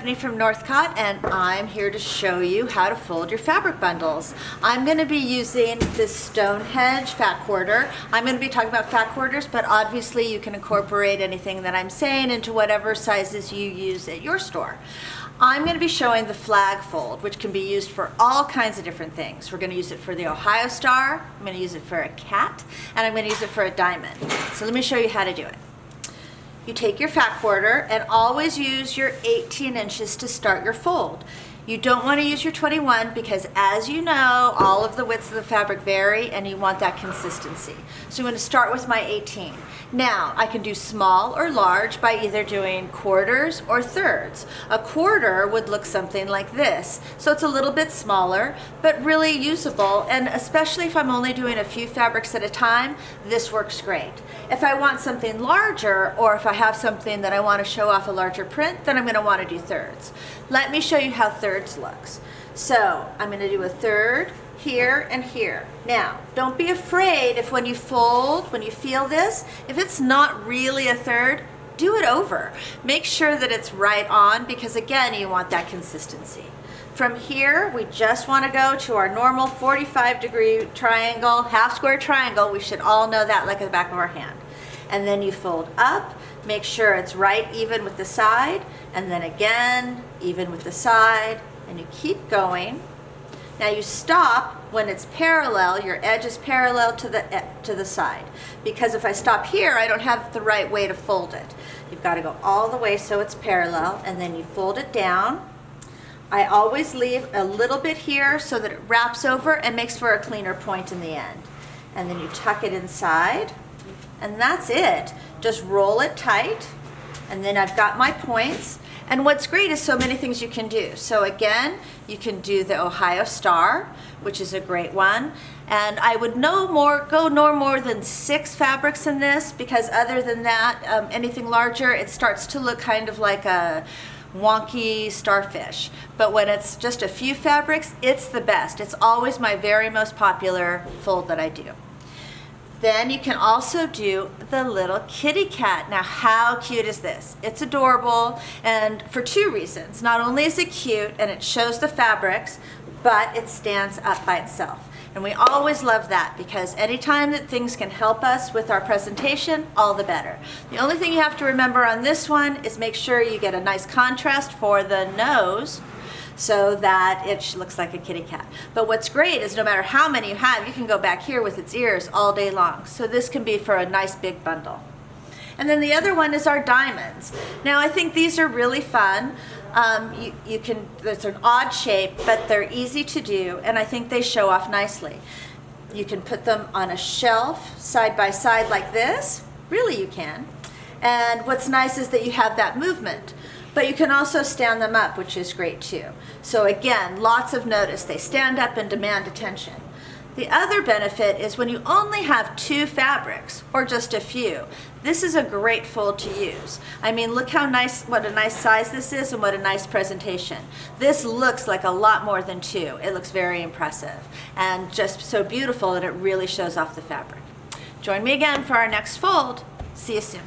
Stephanie from Northcott, and I'm here to show you how to fold your fabric bundles. I'm going to be using this Stonehenge fat quarter. I'm going to be talking about fat quarters, but obviously you can incorporate anything that I'm saying into whatever sizes you use at your store. I'm going to be showing the flag fold, which can be used for all kinds of different things. We're going to use it for the Ohio star, I'm going to use it for a cat, and I'm going to use it for a diamond. So let me show you how to do it. You take your fat quarter and always use your 18 inches to start your fold. You don't want to use your 21 because, as you know, all of the widths of the fabric vary and you want that consistency. So I'm going to start with my 18. Now, I can do small or large by either doing quarters or thirds. A quarter would look something like this. So it's a little bit smaller, but really usable, and especially if I'm only doing a few fabrics at a time, this works great. If I want something larger, or if I have something that I want to show off a larger print, then I'm going to want to do thirds. Let me show you how thirds looks. So I'm going to do a third here and here. Now, don't be afraid if when you fold, when you feel this, if it's not really a third, do it over. Make sure that it's right on, because again, you want that consistency. From here, we just want to go to our normal 45-degree triangle, half square triangle. We should all know that like the back of our hand. And then you fold up, make sure it's right even with the side, and then again, even with the side, and you keep going. Now you stop when it's parallel, your edge is parallel to the side. Because if I stop here, I don't have the right way to fold it. You've got to go all the way so it's parallel, and then you fold it down. I always leave a little bit here so that it wraps over and makes for a cleaner point in the end. And then you tuck it inside, and that's it. Just roll it tight, and then I've got my points. And what's great is so many things you can do. So again, you can do the Ohio star, which is a great one. And I would go no more than 6 fabrics in this, because other than that, anything larger, it starts to look kind of like a wonky starfish. But when it's just a few fabrics, it's the best. It's always my very most popular fold that I do. Then you can also do the little kitty cat. Now, how cute is this? It's adorable, and for 2 reasons. Not only is it cute and it shows the fabrics, but it stands up by itself. And we always love that, because anytime that things can help us with our presentation, all the better. The only thing you have to remember on this one is make sure you get a nice contrast for the nose, so that it looks like a kitty cat. But what's great is no matter how many you have, you can go back here with its ears all day long. So this can be for a nice big bundle. And then the other one is our diamonds. Now, I think these are really fun. It's an odd shape, but they're easy to do, and I think they show off nicely. You can put them on a shelf side by side like this. Really, you can. And what's nice is that you have that movement. But you can also stand them up, which is great too. So again, lots of notice. They stand up and demand attention. The other benefit is when you only have 2 fabrics, or just a few, this is a great fold to use. I mean, look how nice, what a nice size this is, and what a nice presentation. This looks like a lot more than 2. It looks very impressive and just so beautiful, and it really shows off the fabric. Join me again for our next fold. See you soon.